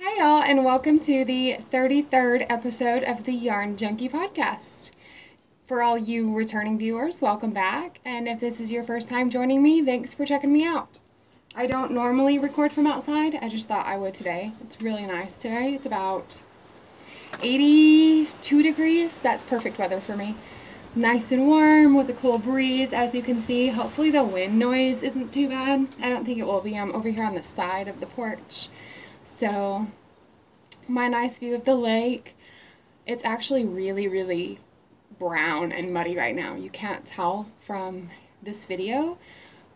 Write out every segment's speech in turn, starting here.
Hi y'all, and welcome to the 33rd episode of the Yarn Junkie podcast. For all you returning viewers, welcome back, and if this is your first time joining me, thanks for checking me out. I don't normally record from outside, I just thought I would today. It's really nice today. It's about 82 degrees. That's perfect weather for me. Nice and warm with a cool breeze, as you can see. Hopefully the wind noise isn't too bad. I don't think it will be. I'm over here on the side of the porch. So, my nice view of the lake. It's actually really brown and muddy right now. You can't tell from this video,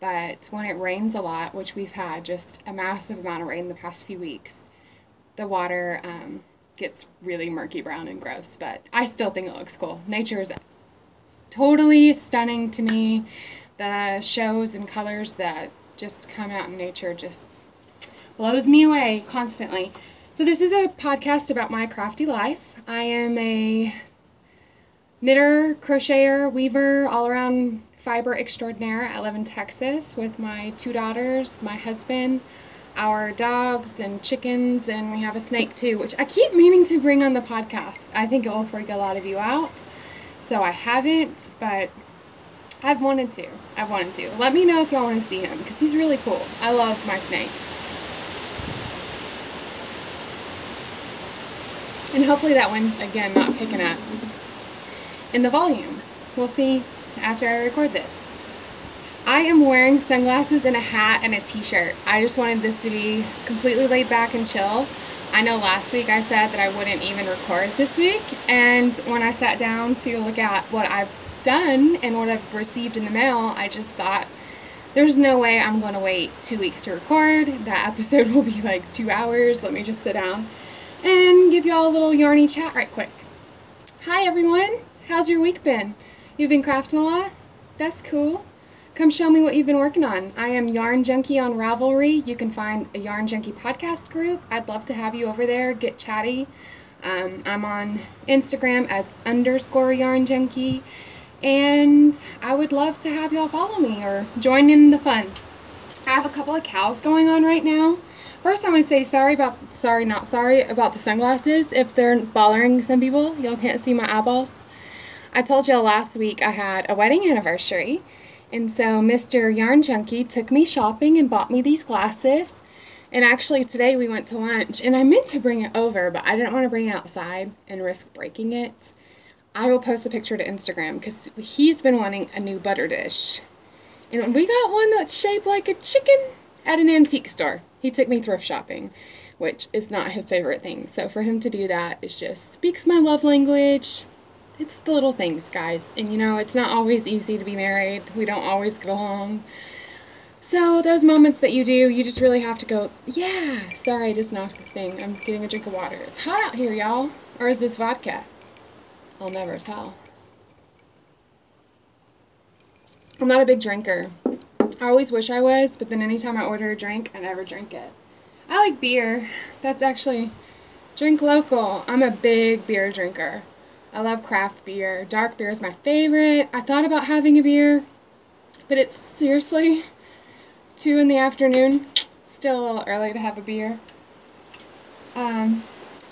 but when it rains a lot, which we've had just a massive amount of rain the past few weeks, the water gets really murky brown and gross, but I still think it looks cool. Nature is totally stunning to me. The shows and colors that just come out in nature just blows me away constantly. So this is a podcast about my crafty life. I am a knitter, crocheter, weaver, all-around fiber extraordinaire. I live in Texas with my 2 daughters, my husband, our dogs and chickens, and we have a snake too, which I keep meaning to bring on the podcast. I think it will freak a lot of you out, so I haven't, but I've wanted to. Let me know if y'all want to see him, because he's really cool. I love my snake. And hopefully that one's, again, not picking up in the volume. We'll see after I record this. I am wearing sunglasses and a hat and a t-shirt. I just wanted this to be completely laid back and chill. I know last week I said that I wouldn't even record this week, and when I sat down to look at what I've done and what I've received in the mail, I just thought, there's no way I'm going to wait 2 weeks to record. That episode will be like 2 hours. Let me just sit down and give y'all a little yarny chat right quick. Hi everyone, how's your week been? You've been crafting a lot? That's cool. Come show me what you've been working on. I am Yarn Junkie on Ravelry. You can find a Yarn Junkie podcast group. I'd love to have you over there, get chatty. I'm on Instagram as _Yarn Junkie, and I would love to have y'all follow me or join in the fun. I have a couple of KALs going on right now. First, I want to say sorry about the sunglasses if they're bothering some people. Y'all can't see my eyeballs. I told y'all last week I had a wedding anniversary, and so Mr. Yarn Junkie took me shopping and bought me these glasses. And actually today we went to lunch, and I meant to bring it over, but I didn't want to bring it outside and risk breaking it. I will post a picture to Instagram because he's been wanting a new butter dish. And we got one that's shaped like a chicken at an antique store. He took me thrift shopping, which is not his favorite thing. So for him to do that, it just speaks my love language. It's the little things, guys. And you know, it's not always easy to be married. We don't always get along. So those moments that you do, you just really have to go, yeah. Sorry, I just knocked the thing. I'm getting a drink of water. It's hot out here, y'all. Or is this vodka? I'll never tell. I'm not a big drinker. I always wish I was, but then anytime I order a drink, I never drink it. I like beer. That's actually Drink local. I'm a big beer drinker. I love craft beer. Dark beer is my favorite. I thought about having a beer, but it's seriously 2 in the afternoon. Still a little early to have a beer.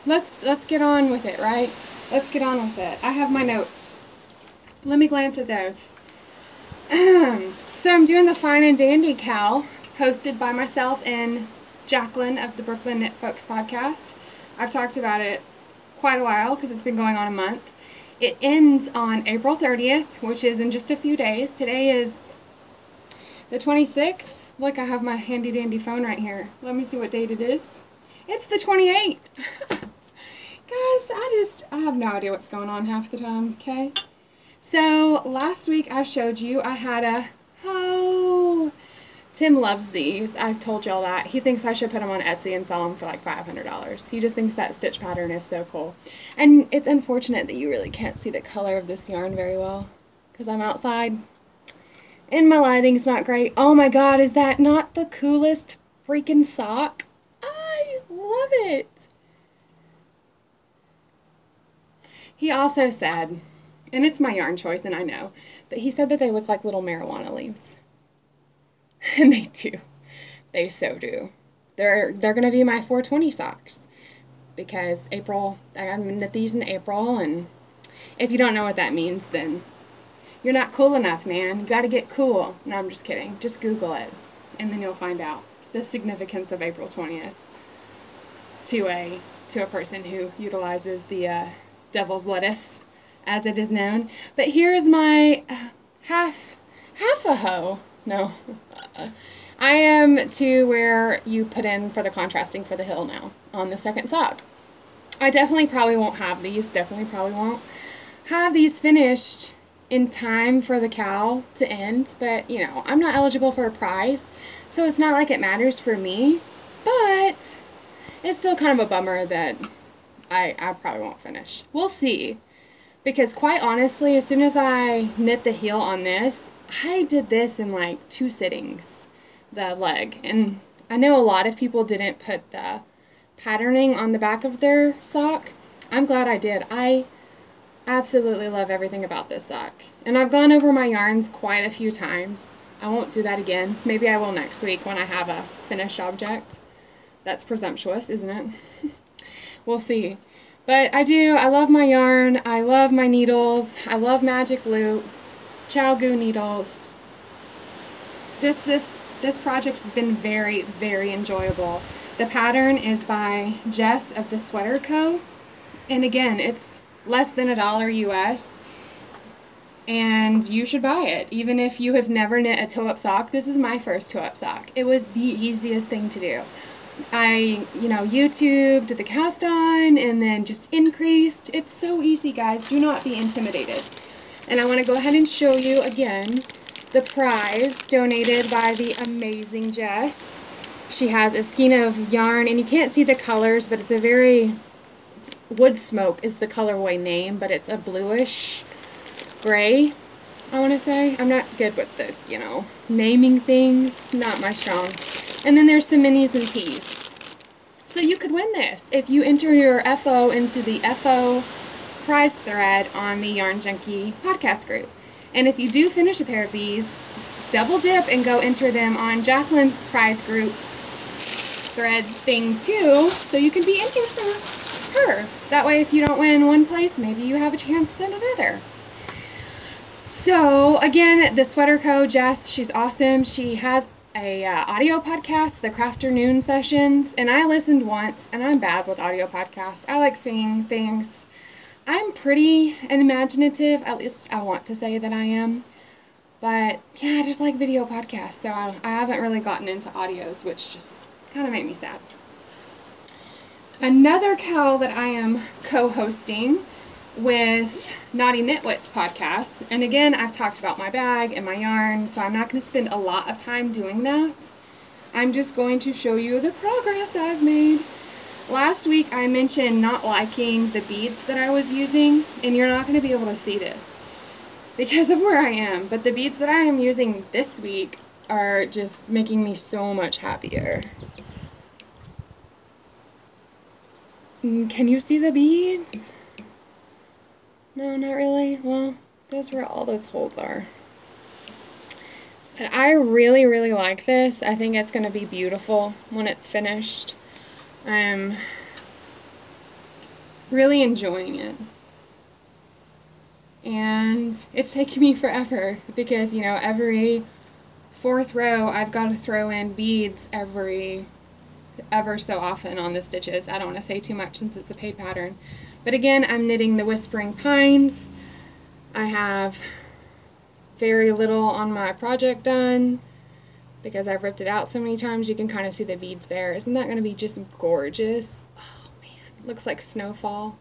Let's get on with it, right? Let's get on with it. I have my notes. Let me glance at those. So I'm doing the Fine and Dandy KAL, hosted by myself and Jacqueline of the Brooklyn Knit Folks podcast. I've talked about it quite a while because it's been going on a month. It ends on April 30th, which is in just a few days. Today is the 26th. Look, I have my handy dandy phone right here. Let me see what date it is. It's the 28th. Guys, I have no idea what's going on half the time, okay? So, last week I showed you I had a, Tim loves these. I've told y'all that. He thinks I should put them on Etsy and sell them for like $500. He just thinks that stitch pattern is so cool. And it's unfortunate that you really can't see the color of this yarn very well because I'm outside and my lighting's not great. Oh my god, is that not the coolest freaking sock? I love it. He also said, and it's my yarn choice and I know, but he said that they look like little marijuana leaves. And they do. They so do. They're going to be my 420 socks because I'm going to knit these in April, and if you don't know what that means, then you're not cool enough, man. You got to get cool. No, I'm just kidding. Just Google it and then you'll find out the significance of April 20th to a person who utilizes the devil's lettuce, as it is known. But here's my half a hoe. No. I am to where you put in for the contrasting for the hill now on the second sock. I definitely probably won't have these. Definitely probably won't have these finished in time for the KAL to end. But, you know, I'm not eligible for a prize, so it's not like it matters for me. But it's still kind of a bummer that I probably won't finish. We'll see. Because quite honestly, as soon as I knit the heel on this, I did this in like 2 sittings, the leg. And I know a lot of people didn't put the patterning on the back of their sock. I'm glad I did. I absolutely love everything about this sock. And I've gone over my yarns quite a few times. I won't do that again. Maybe I will next week when I have a finished object. That's presumptuous, isn't it? We'll see. But I love my yarn, I love my needles, I love Magic Loop, Chow Goo needles. This project has been very, very enjoyable. The pattern is by Jess of the Sweater Co. And again, it's less than $1 US. And you should buy it. Even if you have never knit a toe-up sock, this is my first toe-up sock. It was the easiest thing to do. I, YouTubed the cast on and then just increased. It's so easy, guys. Do not be intimidated. And I want to go ahead and show you again the prize donated by the amazing Jess. She has a skein of yarn, and you can't see the colors, but it's Wood Smoke is the colorway name, but it's a bluish gray, I want to say. I'm not good with the, naming things. Not my strong. And then there's some minis and tees. So you could win this if you enter your FO into the FO prize thread on the Yarn Junkie podcast group. And if you do finish a pair of these, double dip and go enter them on Jacqueline's prize group thread thing too, so you can be entered for her. So that way if you don't win one place, maybe you have a chance at another. So again, the Sweater Co. Jess, she's awesome. She has a audio podcast, the Crafternoon Sessions, and I listened once, and I'm bad with audio podcasts. I like seeing things. I'm pretty imaginative, at least I want to say that I am, but yeah, I just like video podcasts, so I haven't really gotten into audios, which just kind of made me sad. Another KAL that I am co-hosting with Naughty Knitwits podcast, and again, I've talked about my bag and my yarn, so I'm not going to spend a lot of time doing that. I'm just going to show you the progress I've made. Last week I mentioned not liking the beads that I was using, and you're not going to be able to see this because of where I am, but the beads that I am using this week are just making me so much happier. Can you see the beads? No, not really. Well, those where all those holes are. But I really, really like this. I think it's going to be beautiful when it's finished. I'm really enjoying it. And it's taking me forever because, you know, every fourth row I've got to throw in beads ever so often on the stitches. I don't want to say too much since it's a paid pattern. But again, I'm knitting the Whispering Pines. I have very little on my project done because I've ripped it out so many times. You can kind of see the beads there. Isn't that going to be just gorgeous? Oh man, looks like snowfall.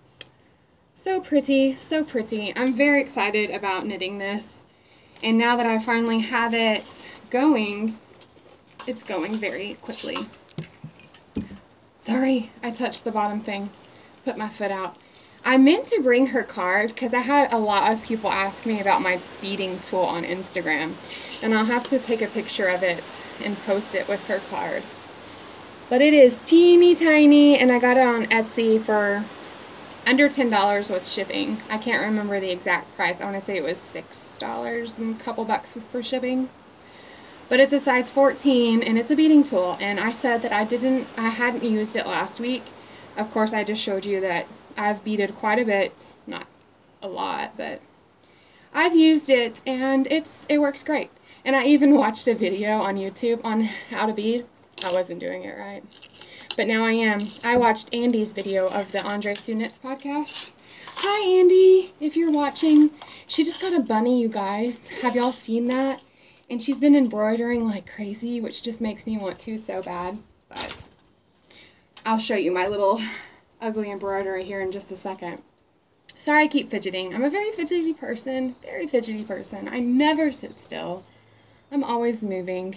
So pretty, so pretty. I'm very excited about knitting this. And now that I finally have it going, it's going very quickly. Sorry, I touched the bottom thing. Put my foot out. I meant to bring her card because I had a lot of people ask me about my beading tool on Instagram. And I'll have to take a picture of it and post it with her card. But it is teeny tiny and I got it on Etsy for under $10 with shipping. I can't remember the exact price. I want to say it was $6 and a couple bucks for shipping. But it's a size 14 and it's a beading tool. And I said that I hadn't used it last week. Of course, I just showed you that I've beaded quite a bit, not a lot, but I've used it and it works great. And I even watched a video on YouTube on how to bead. I wasn't doing it right, but now I am. I watched Andy's video of the Andre Sunitz podcast. Hi Andy, if you're watching. She just got a bunny, you guys. Have y'all seen that? And she's been embroidering like crazy, which just makes me want to so bad. But I'll show you my little ugly embroidery here in just a second. Sorry I keep fidgeting. I'm a very fidgety person. Very fidgety person. I never sit still. I'm always moving.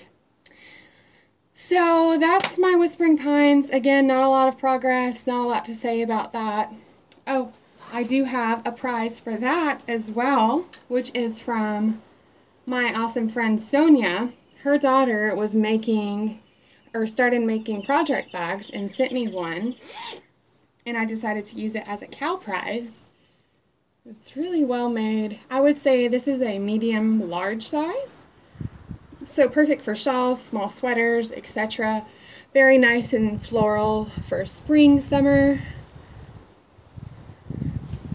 So that's my Whispering Pines. Again, not a lot of progress. Not a lot to say about that. Oh, I do have a prize for that as well, which is from my awesome friend Sonia. Her daughter was started making project bags and sent me one. And I decided to use it as a KAL prize. It's really well made. I would say this is a medium large size. So perfect for shawls, small sweaters, etc. Very nice and floral for spring, summer.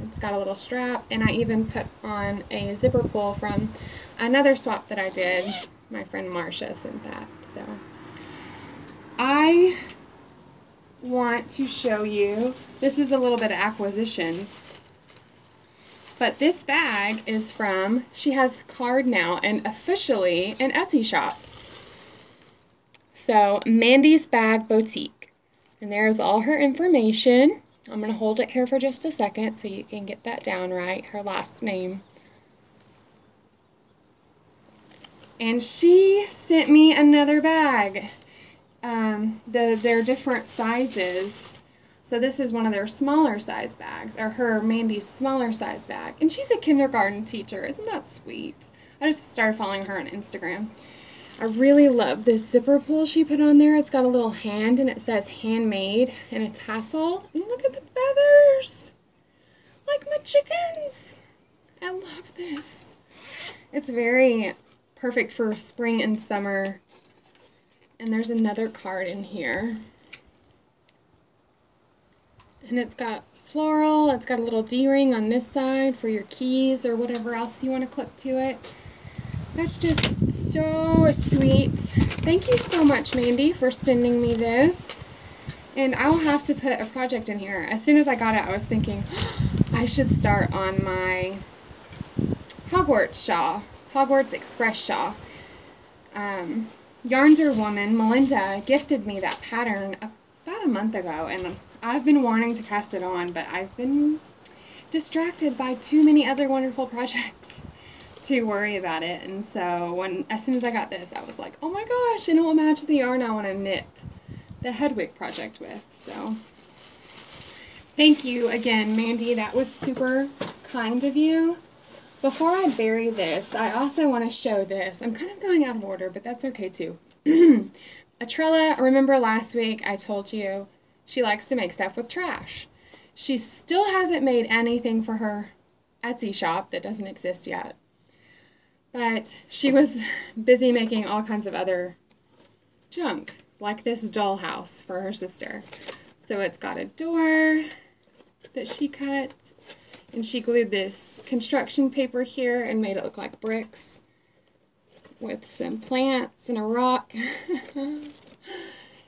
It's got a little strap, and I even put on a zipper pull from another swap that I did. My friend Marcia sent that. So I want to show you, this is a little bit of acquisitions, but this bag is from, she has card now and officially an Etsy shop. So Mandy's Bag Boutique, and there's all her information. I'm going to hold it here for just a second so you can get that down right, her last name. And she sent me another bag. They're different sizes. So this is one of their smaller size bags, or Mandy's smaller size bag. And she's a kindergarten teacher. Isn't that sweet? I just started following her on Instagram. I really love this zipper pull she put on there. It's got a little hand and it says handmade and a tassel. And look at the feathers! Like my chickens! I love this. It's very perfect for spring and summer. And there's another card in here. And it's got floral, it's got a little D-ring on this side for your keys or whatever else you want to clip to it. That's just so sweet. Thank you so much, Mandy, for sending me this. And I'll have to put a project in here. As soon as I got it, I was thinking, I should start on my Hogwarts shawl, Hogwarts Express shawl. Yarnder woman, Melinda, gifted me that pattern about a month ago, and I've been wanting to cast it on, but I've been distracted by too many other wonderful projects to worry about it. And so as soon as I got this, I was like, oh my gosh, and it will match the yarn I want to knit the Hedwig project with. So thank you again, Mandy. That was super kind of you. Before I bury this, I also want to show this. I'm kind of going out of order, but that's okay too. Atrella, remember last week I told you she likes to make stuff with trash. She still hasn't made anything for her Etsy shop that doesn't exist yet. But she was busy making all kinds of other junk, like this dollhouse for her sister. So it's got a door that she cut, and she glued this construction paper here and made it look like bricks with some plants and a rock.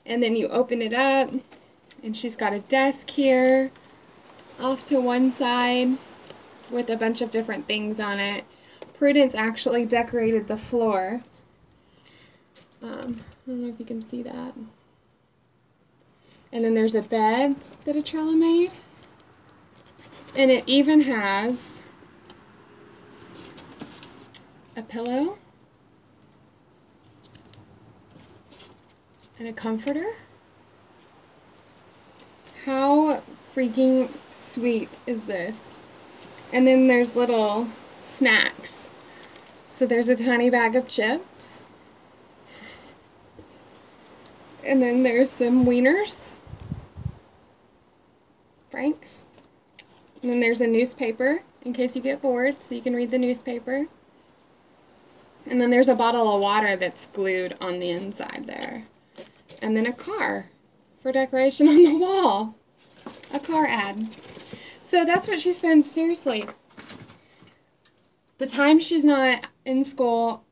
And then you open it up, and she's got a desk here off to one side with a bunch of different things on it. Prudence actually decorated the floor. I don't know if you can see that. And then there's a bed that Atrella made. And it even has a pillow and a comforter. How freaking sweet is this? And then there's little snacks. So there's a tiny bag of chips. And then there's some wieners. Frank's. And then there's a newspaper in case you get bored, so you can read the newspaper. And then there's a bottle of water that's glued on the inside there. And then a car for decoration on the wall. A car ad. So that's what she spends, seriously. The time she's not in school,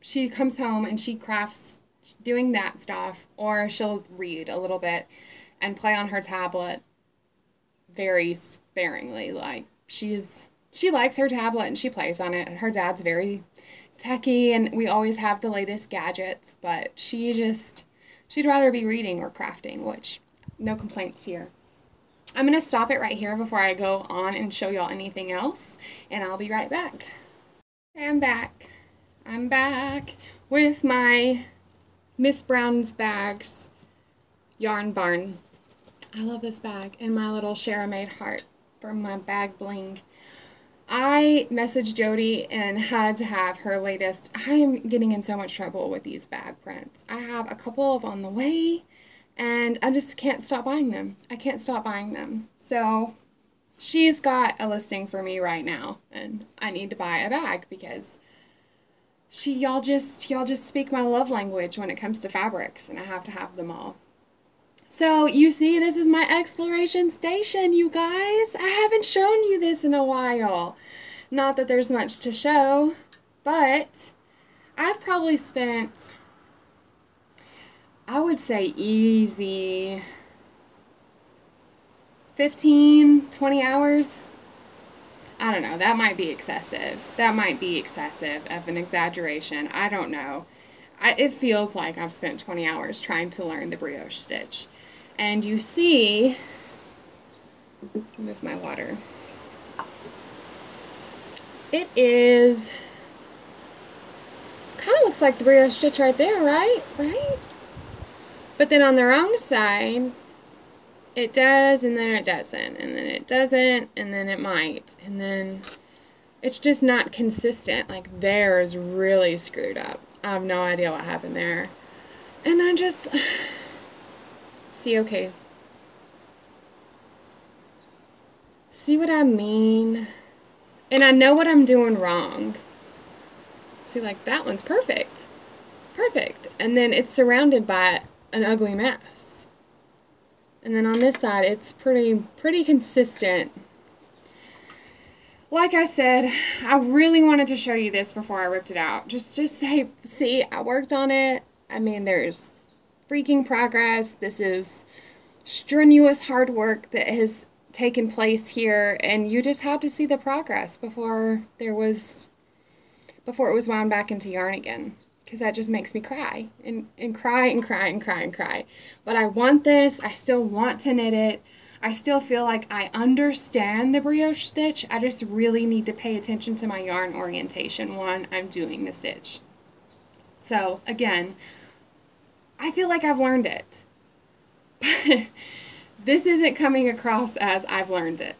she comes home and she crafts doing that stuff, or she'll read a little bit and play on her tablet very sparingly. Like, she likes her tablet and she plays on it. Her dad's very techie and we always have the latest gadgets, but she'd rather be reading or crafting, which no complaints here. I'm going to stop it right here before I go on and show y'all anything else, and I'll be right back. I'm back. I'm back with my Miss Brown's Bags Yarn Barn. I love this bag, and my little Shara-made heart for my bag bling. I messaged Jody and had to have her latest. I am getting in so much trouble with these bag prints. I have a couple of on the way, and I just can't stop buying them. I can't stop buying them. So she's got a listing for me right now, and I need to buy a bag because y'all just speak my love language when it comes to fabrics, and I have to have them all. So you see, this is my exploration station, you guys. I haven't shown you this in a while. Not that there's much to show, but I've probably spent, I would say easy 15, 20 hours. I don't know, that might be excessive. That might be excessive of an exaggeration. I don't know. It feels like I've spent 20 hours trying to learn the brioche stitch. And you see, move my water. It is, kind of looks like the brioche stitch right there, right? Right? But then on the wrong side, it does, and then it doesn't, and then it doesn't, and then it might, and then it's just not consistent. Like, there's really screwed up. I have no idea what happened there. And I just, see, okay. See what I mean? And I know what I'm doing wrong. See, like, that one's perfect. Perfect. And then it's surrounded by an ugly mess. And then on this side, it's pretty consistent. Like I said, I really wanted to show you this before I ripped it out. Just say, see, I worked on it. I mean, there's freaking progress. This is strenuous hard work that has taken place here, and you just had to see the progress before it was wound back into yarn again. Because that just makes me cry, and cry, and cry, and cry, and cry. But I want this. I still want to knit it. I still feel like I understand the brioche stitch. I just really need to pay attention to my yarn orientation when I'm doing the stitch. So, again, I feel like I've learned it. But this isn't coming across as I've learned it.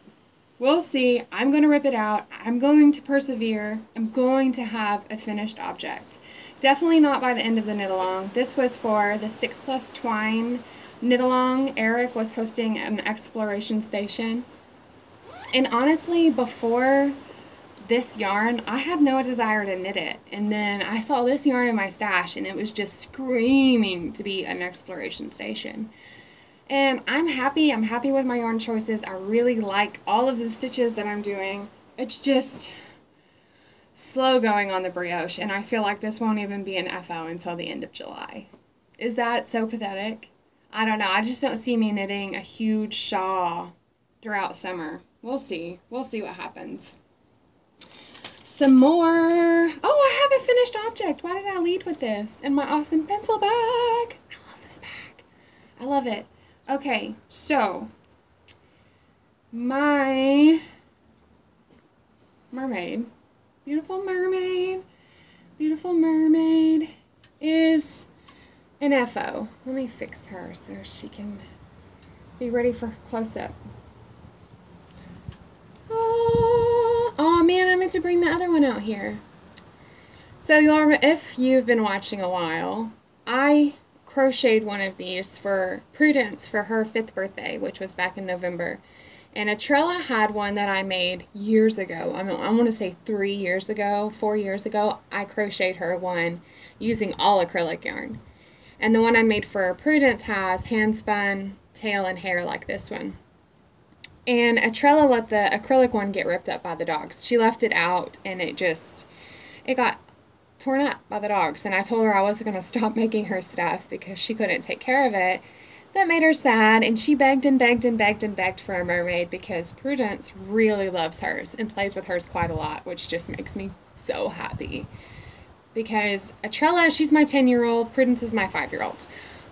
We'll see. I'm going to rip it out. I'm going to persevere. I'm going to have a finished object. Definitely not by the end of the knit along. This was for the Sticks Plus Twine Knit Along, Eric was hosting an exploration station. And honestly, before this yarn, I had no desire to knit it. And then I saw this yarn in my stash and it was just screaming to be an exploration station. And I'm happy with my yarn choices. I really like all of the stitches that I'm doing. It's just slow going on the brioche, and I feel like this won't even be an FO until the end of July. Is that so pathetic? I don't know. I just don't see me knitting a huge shawl throughout summer. We'll see. We'll see what happens. Some more. Oh, I have a finished object. Why did I lead with this? And my awesome pencil bag. I love this bag. I love it. Okay, so my mermaid, beautiful mermaid is an FO. Let me fix her so she can be ready for her close-up. Oh man, I meant to bring the other one out here. So if you've been watching a while, I crocheted one of these for Prudence for her 5th birthday, which was back in November. And Atrella had one that I made years ago. I want to say 4 years ago, I crocheted her one using all acrylic yarn. And the one I made for Prudence has hand spun tail and hair like this one. And Atrella let the acrylic one get ripped up by the dogs. She left it out and it got torn up by the dogs, and I told her I wasn't going to stop making her stuff because she couldn't take care of it. That made her sad, and she begged and begged and begged and begged for a mermaid because Prudence really loves hers and plays with hers quite a lot, which just makes me so happy. Because Atrella, she's my 10-year-old, Prudence is my 5-year-old.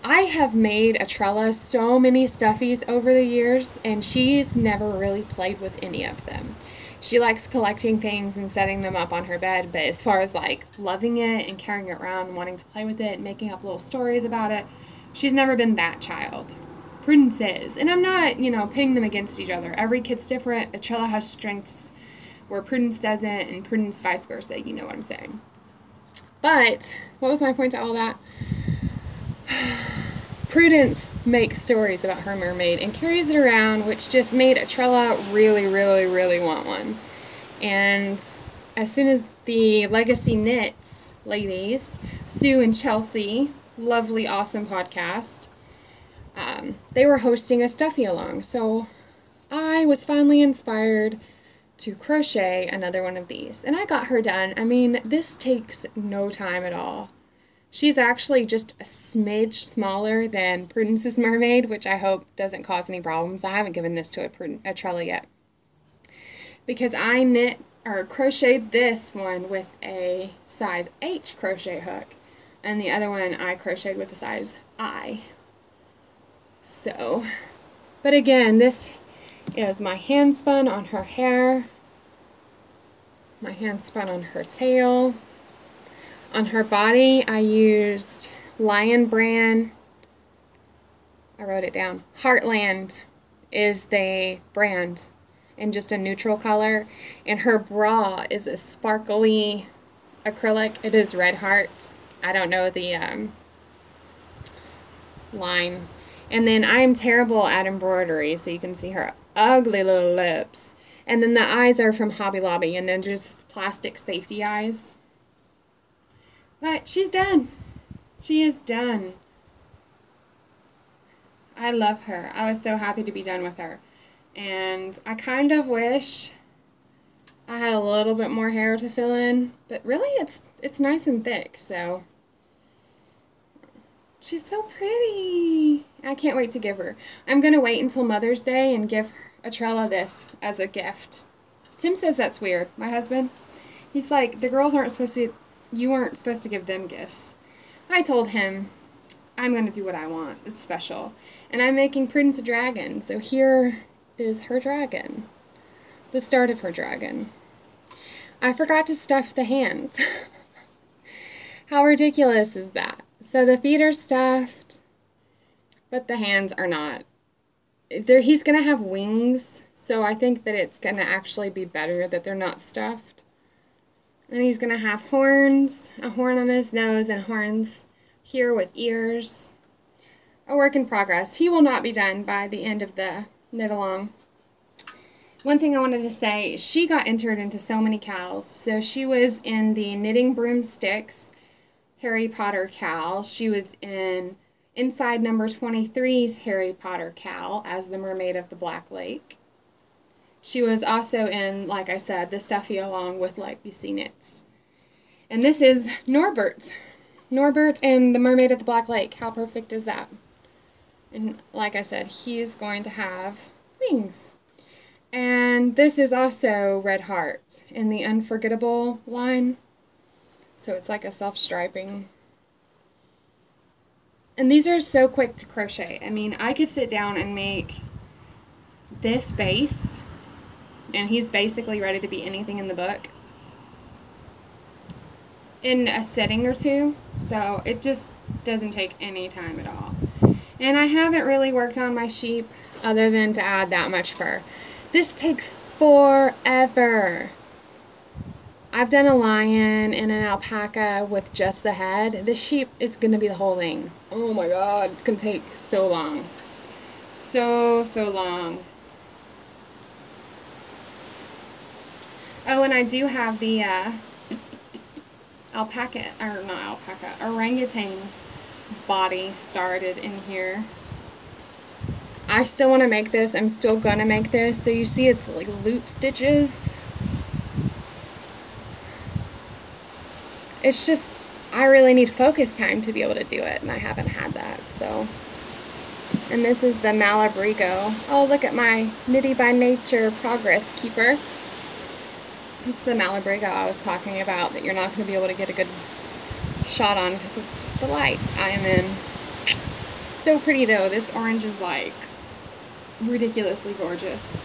I have made Atrella so many stuffies over the years, and she's never really played with any of them. She likes collecting things and setting them up on her bed, but as far as like loving it and carrying it around and wanting to play with it and making up little stories about it, she's never been that child. Prudence is. And I'm not, pitting them against each other. Every kid's different. Atrella has strengths where Prudence doesn't, and Prudence vice versa. You know what I'm saying. But, what was my point to all that? Prudence makes stories about her mermaid and carries it around, which just made Atrella really, really, really want one. And as soon as the Legacy Knits ladies, Sue and Chelsea, lovely, awesome podcast, they were hosting a stuffy along. So I was finally inspired to crochet another one of these. And I got her done. I mean, this takes no time at all. She's actually just a smidge smaller than Prudence's mermaid, which I hope doesn't cause any problems. I haven't given this to Atrella yet. Because I crocheted this one with a size H crochet hook. And the other one I crocheted with a size I. So, but again, this is my hand spun on her hair. My hand spun on her tail. On her body, I used Lion Brand. I wrote it down. Heartland is the brand in just a neutral color. And her bra is a sparkly acrylic. It is Red Heart. I don't know the line. And then I'm terrible at embroidery, so you can see her ugly little lips. And then the eyes are from Hobby Lobby, and then just plastic safety eyes. But she's done. She is done. I love her. I was so happy to be done with her. And I kind of wish I had a little bit more hair to fill in. But really, it's nice and thick, so. She's so pretty. I can't wait to give her. I'm going to wait until Mother's Day and give Atrella this as a gift. Tim says that's weird. My husband, he's like, the girls aren't supposed to... You aren't supposed to give them gifts. I told him, I'm going to do what I want. It's special. And I'm making Prudence a dragon. So here is her dragon. The start of her dragon. I forgot to stuff the hands. How ridiculous is that? So the feet are stuffed, but the hands are not. He's going to have wings, so I think that it's going to actually be better that they're not stuffed. And he's going to have horns, a horn on his nose and horns here with ears. a work in progress. He will not be done by the end of the knit along. One thing I wanted to say, she got entered into so many KALs. So she was in the Knitting Broomsticks Harry Potter KAL. She was in Inside Number 23's Harry Potter KAL as the Mermaid of the Black Lake. She was also in, like I said, the Stuffy Along with Legacy Knits. And this is Norbert. Norbert and the Mermaid of the Black Lake. How perfect is that? And like I said, he's going to have wings. And this is also Red Heart in the Unforgettable line. So it's like a self-striping. And these are so quick to crochet. I mean, I could sit down and make this base, and he's basically ready to be anything in the book in a setting or two. So it just doesn't take any time at all. And I haven't really worked on my sheep other than to add that much fur. This takes forever. I've done a lion and an alpaca with just the head. This sheep is going to be the whole thing. Oh my god, it's going to take so long. So long. Oh, and I do have the orangutan body started in here. I still want to make this. I'm still going to make this. So you see it's like loop stitches. It's just, I really need focus time to be able to do it, and I haven't had that, so. And this is the Malabrigo. Oh, look at my Knitty by Nature progress keeper. This is the Malabrigo I was talking about that you're not going to be able to get a good shot on because of the light I am in. So pretty though. This orange is like ridiculously gorgeous.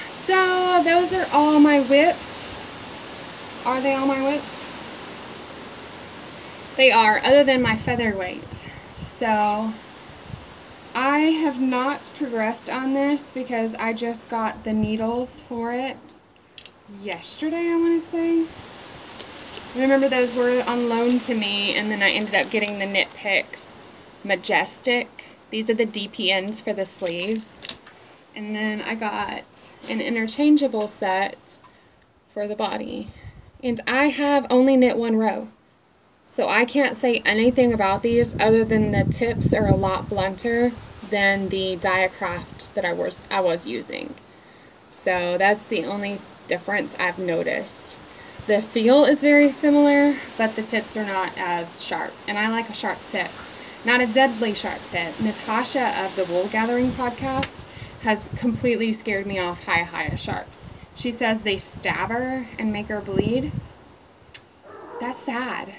So those are all my whips. Are they all my whips? They are, other than my featherweight. So I have not progressed on this because I just got the needles for it yesterday, I want to say. Remember, those were on loan to me, and then I ended up getting the Knit Picks Majestic. These are the DPNs for the sleeves. And then I got an interchangeable set for the body. And I have only knit one row. So I can't say anything about these other than the tips are a lot blunter than the Diacraft that I was using. So that's the only difference I've noticed. The feel is very similar, but the tips are not as sharp. And I like a sharp tip. Not a deadly sharp tip. Natasha of the Wool Gathering podcast has completely scared me off high sharps. She says they stab her and make her bleed. That's sad.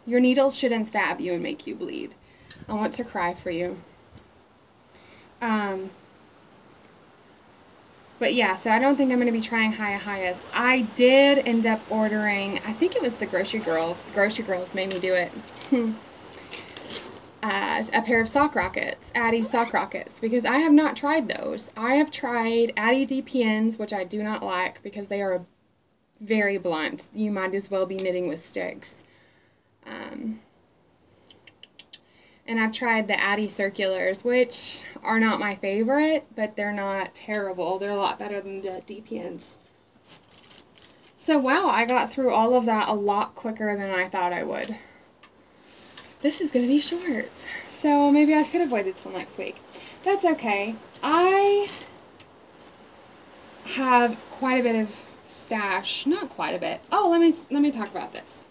Your needles shouldn't stab you and make you bleed. I want to cry for you. But yeah, so I don't think I'm going to be trying high-as. I did end up ordering, I think it was the Grocery Girls. The Grocery Girls made me do it. A pair of sock rockets, Addy sock rockets, because I have not tried those. I have tried Addy DPNs, which I do not like because they are very blunt. You might as well be knitting with sticks. And I've tried the Addy circulars, which are not my favorite, but they're not terrible. They're a lot better than the DPNs. So wow, I got through all of that a lot quicker than I thought I would. This is going to be short, so maybe I could have waited till next week. That's okay. I have quite a bit of stash. Not quite a bit. Oh, let me talk about this.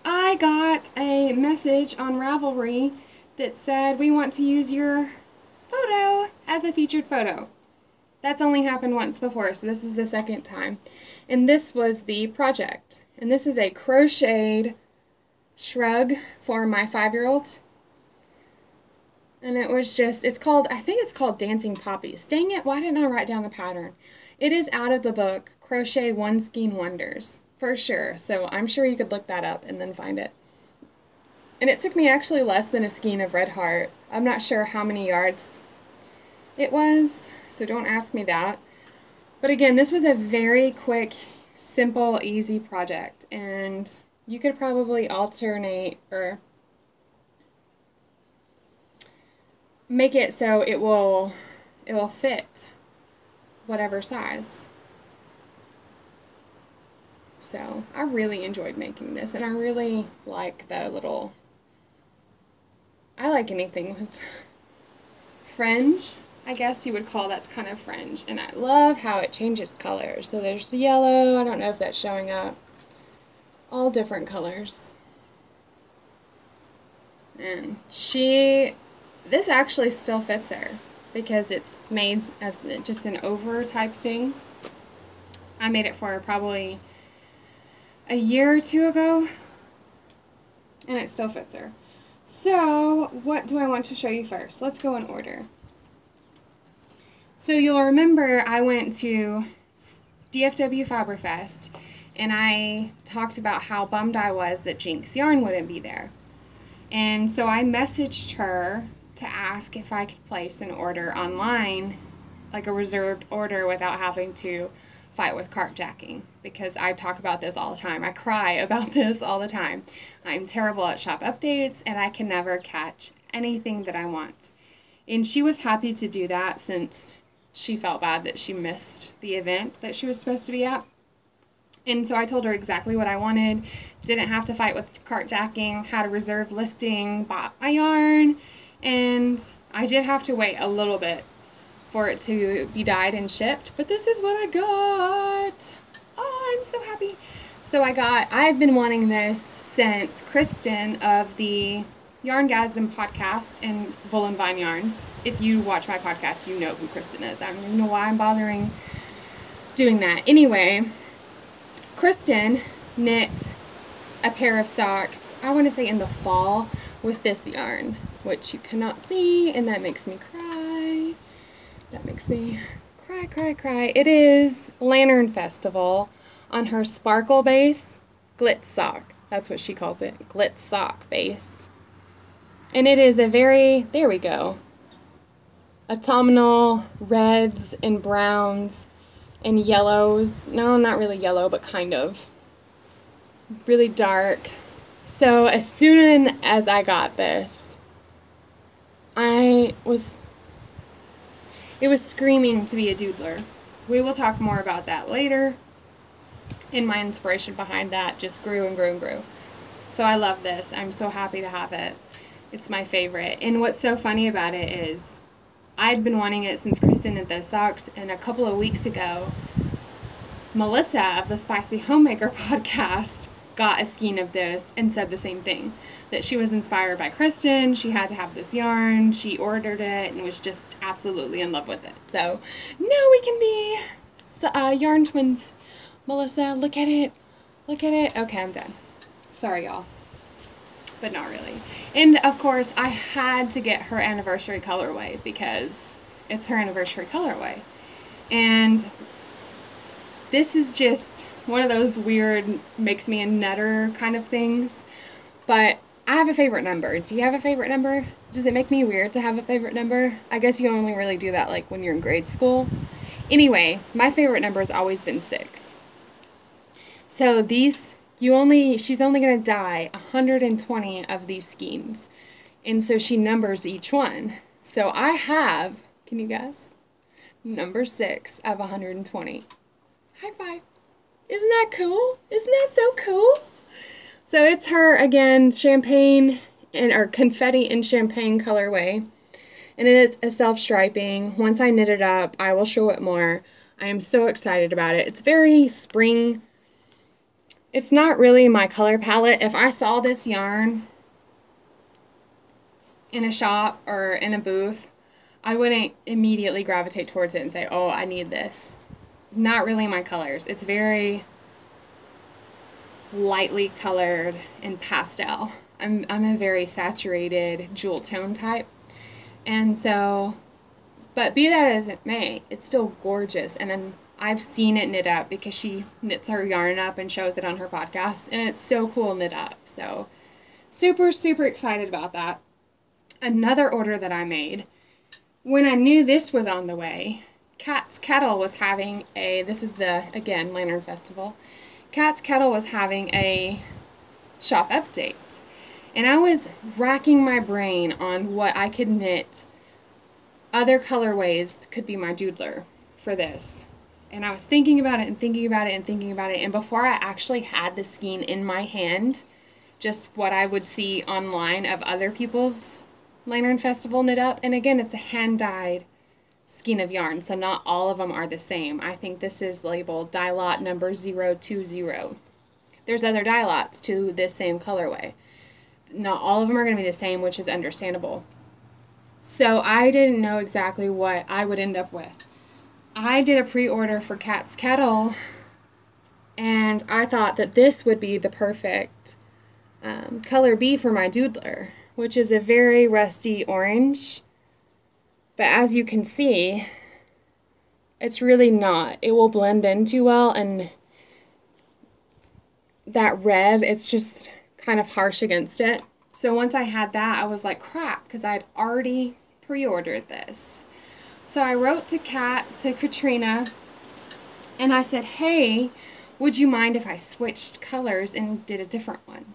I got a message on Ravelry that said we want to use your photo as a featured photo. That's only happened once before, so this is the second time. And this was the project. And this is a crocheted shrug for my 5-year-old. And it was just, I think it's called Dancing Poppies. Dang it, why didn't I write down the pattern? It is out of the book, Crochet One Skein Wonders, for sure. So I'm sure you could look that up and then find it. And it took me actually less than a skein of Red Heart. I'm not sure how many yards it was, so don't ask me that. But again, this was a very quick, simple, easy project. And you could probably alternate, or make it so it will fit whatever size. So I really enjoyed making this, and I really like the little, I like anything with fringe, I guess you would call that's kind of fringe, and I love how it changes colors. So there's yellow, I don't know if that's showing up, all different colors. And this actually still fits her because it's made as just an over type thing. I made it for her probably a year or two ago, and it still fits her. So what do I want to show you first? Let's go in order. So you'll remember I went to DFW Faberfest, and I talked about how bummed I was that Jinx Yarn wouldn't be there. And so I messaged her to ask if I could place an order online, like a reserved order, without having to fight with cart jacking, because I talk about this all the time. I cry about this all the time. I'm terrible at shop updates, and I can never catch anything that I want. And she was happy to do that since she felt bad that she missed the event that she was supposed to be at. And so I told her exactly what I wanted, didn't have to fight with cart jacking, had a reserved listing, bought my yarn, and I did have to wait a little bit for it to be dyed and shipped, but this is what I got. Oh, I'm so happy. So I've been wanting this since Kristen of the Yarngasm podcast and Wool and Vine Yarns. If you watch my podcast, you know who Kristen is. I don't even know why I'm bothering doing that. Anyway, Kristen knit a pair of socks, I want to say in the fall, with this yarn, which you cannot see, and that makes me cry. That makes me cry, cry, cry. It is Lantern Festival on her sparkle base glitz sock. That's what she calls it, glitz sock base. And it is a very, there we go, autumnal reds and browns and yellows. No, not really yellow, but kind of. Really dark. So as soon as I got this, it was screaming to be a doodler. We will talk more about that later. And my inspiration behind that just grew and grew and grew. So I love this. I'm so happy to have it. It's my favorite. And what's so funny about it is I'd been wanting it since Kristen knit those socks, and a couple of weeks ago, Melissa of the Spicy Homemaker podcast got a skein of this and said the same thing, that she was inspired by Kristen, she had to have this yarn, she ordered it, and was just absolutely in love with it. So now we can be yarn twins. Melissa, look at it. Look at it. Okay, I'm done. Sorry, y'all. But not really. And, of course, I had to get her anniversary colorway because it's her anniversary colorway. And this is just one of those weird makes me a nutter kind of things. But I have a favorite number. Do you have a favorite number? Does it make me weird to have a favorite number? I guess you only really do that like when you're in grade school. Anyway, my favorite number has always been 6. So she's only going to dye 120 of these skeins. And so she numbers each one. So I have, can you guess? Number 6 of 120. High five. Isn't that cool? Isn't that so cool? So it's her, again, champagne or confetti and champagne colorway. And it's a self-striping. Once I knit it up, I will show it more. I am so excited about it. It's very spring. It's not really my color palette. If I saw this yarn in a shop or in a booth, I wouldn't immediately gravitate towards it and say, oh, I need this. Not really my colors. It's very lightly colored and pastel. I'm a very saturated jewel tone type. And so, but be that as it may, it's still gorgeous. And then I've seen it knit up because she knits her yarn up and shows it on her podcast. And it's so cool knit up. So super, super excited about that. Another order that I made, when I knew this was on the way, Cat's Kettle was having this is the, again, Lantern Festival. Cat's Kettle was having a shop update. And I was racking my brain on what I could knit other colorways could be my doodler for this. And I was thinking about it and thinking about it and thinking about it, and before I actually had the skein in my hand, just what I would see online of other people's Lantern Festival knit up, and again, it's a hand-dyed skein of yarn, so not all of them are the same. I think this is labeled dye lot number 020. There's other dye lots to this same colorway. Not all of them are going to be the same, which is understandable. So I didn't know exactly what I would end up with. I did a pre-order for Cat's Kettle, and I thought that this would be the perfect color B for my doodler, which is a very rusty orange. But as you can see, it's really not. It will blend in too well, and that red, it's just kind of harsh against it. So once I had that, I was like, crap, because I'd already pre-ordered this. So I wrote to Katrina, and I said, hey, would you mind if I switched colors and did a different one?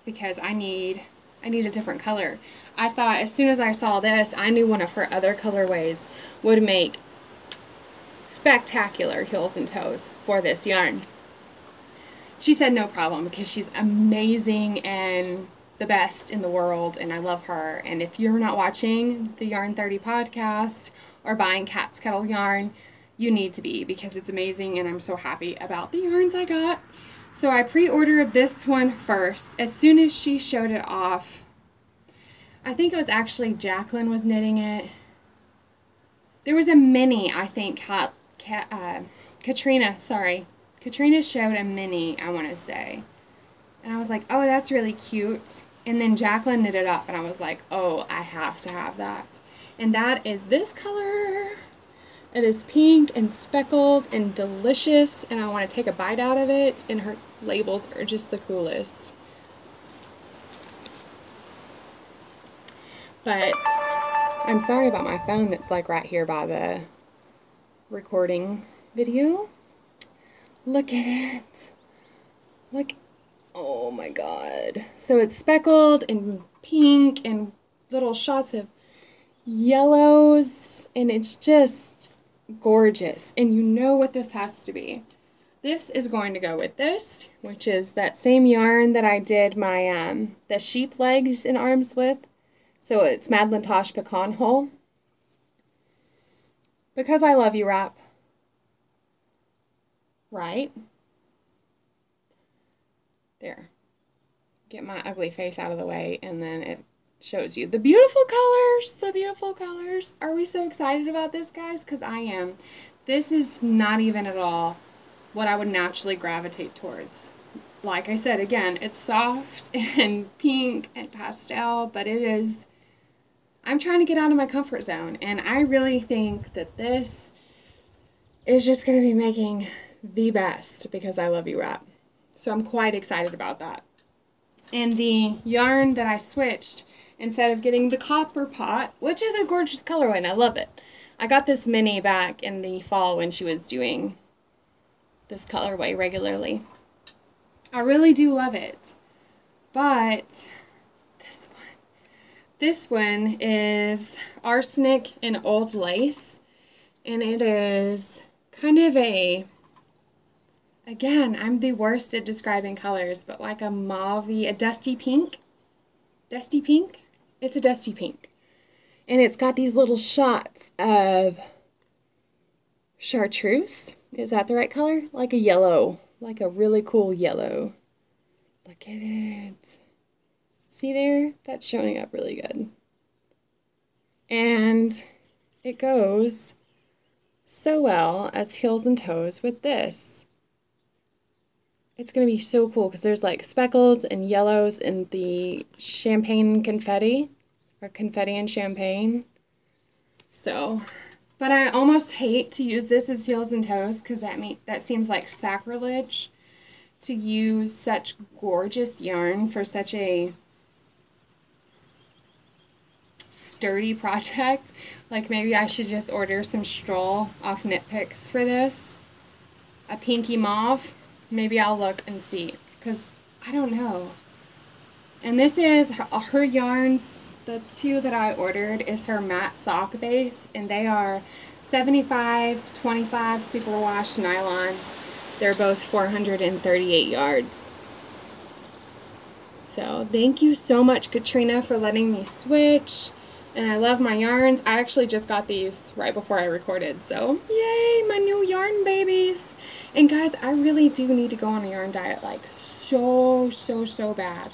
Because I need a different color. I thought as soon as I saw this, I knew one of her other colorways would make spectacular heels and toes for this yarn. She said no problem, because she's amazing and the best in the world, and I love her. And if you're not watching the Yarn 30 podcast or buying Cat's Kettle yarn, you need to be, because it's amazing, and I'm so happy about the yarns I got. So I pre-ordered this one first. As soon as she showed it off, I think it was actually Jacqueline was knitting it. There was a mini, I think, Katrina showed a mini, I want to say. And I was like, oh, that's really cute. And then Jacqueline knit it up, and I was like, oh, I have to have that. And that is this color. It is pink and speckled and delicious, and I want to take a bite out of it, and her labels are just the coolest. But I'm sorry about my phone that's like right here by the recording video. Look at it. Look. Oh my god. So it's speckled and pink and little shots of yellows, and it's just gorgeous. And you know what this has to be. This is going to go with this, which is that same yarn that I did my the sheep legs and arms with. So it's Madeline Tosh Pecan Hull. Because I love you, wrap. Right? There. Get my ugly face out of the way, and then it shows you the beautiful colors. The beautiful colors. Are we so excited about this, guys? Because I am. This is not even at all what I would naturally gravitate towards. Like I said, again, it's soft and pink and pastel, but it is... I'm trying to get out of my comfort zone, and I really think that this is just going to be making the best because I love you, wrap. So I'm quite excited about that. And the yarn that I switched, instead of getting the copper pot, which is a gorgeous colorway and I love it, I got this mini back in the fall when she was doing this colorway regularly. I really do love it. But this one is Arsenic and Old Lace, and it is kind of a, again, I'm the worst at describing colors, but like a mauve-y, a dusty pink. Dusty pink? It's a dusty pink. And it's got these little shots of chartreuse. Is that the right color? Like a yellow. Like a really cool yellow. Look at it. See there? That's showing up really good. And it goes so well as heels and toes with this. It's going to be so cool because there's like speckles and yellows in the champagne confetti, or confetti and champagne. So, but I almost hate to use this as heels and toes because that seems like sacrilege to use such gorgeous yarn for such a sturdy project. Like maybe I should just order some stroll off Knit Picks for this. A pinky mauve. Maybe I'll look and see, because I don't know. And this is her yarns The two that I ordered is her matte sock base, and they are 75/25 superwash nylon. They're both 438 yards. So thank you so much, Katrina, for letting me switch. And I love my yarns. I actually just got these right before I recorded, so yay, my new yarn babies. And guys, I really do need to go on a yarn diet, like so bad.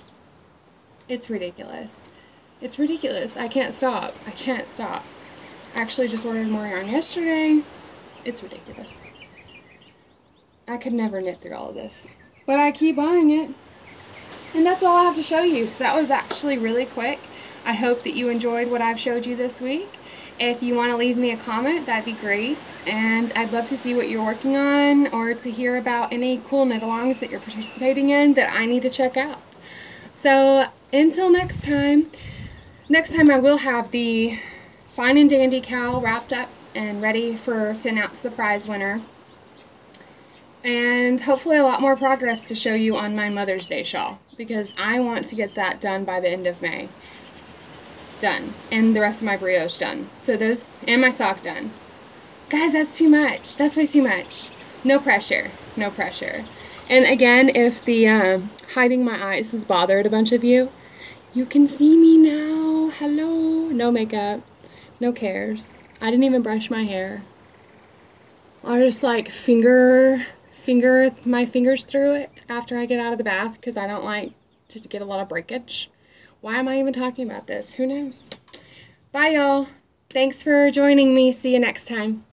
It's ridiculous. It's ridiculous. I can't stop. I can't stop. I actually just ordered more yarn yesterday. It's ridiculous. I could never knit through all of this, but I keep buying it. And that's all I have to show you. So that was actually really quick. I hope that you enjoyed what I've showed you this week. If you want to leave me a comment, that'd be great. And I'd love to see what you're working on, or to hear about any cool knit-alongs that you're participating in that I need to check out. So until next time I will have the Fine and Dandy KAL wrapped up and ready to announce the prize winner. And hopefully a lot more progress to show you on my Mother's Day shawl, because I want to get that done by the end of May. Done. And the rest of my brioche done. So those, and my sock done. Guys, that's too much. That's way too much. No pressure. No pressure. And again, if the hiding my eyes has bothered a bunch of you, you can see me now. Hello. No makeup. No cares. I didn't even brush my hair. I just like finger my fingers through it after I get out of the bath, because I don't like to get a lot of breakage. Why am I even talking about this? Who knows? Bye, y'all. Thanks for joining me. See you next time.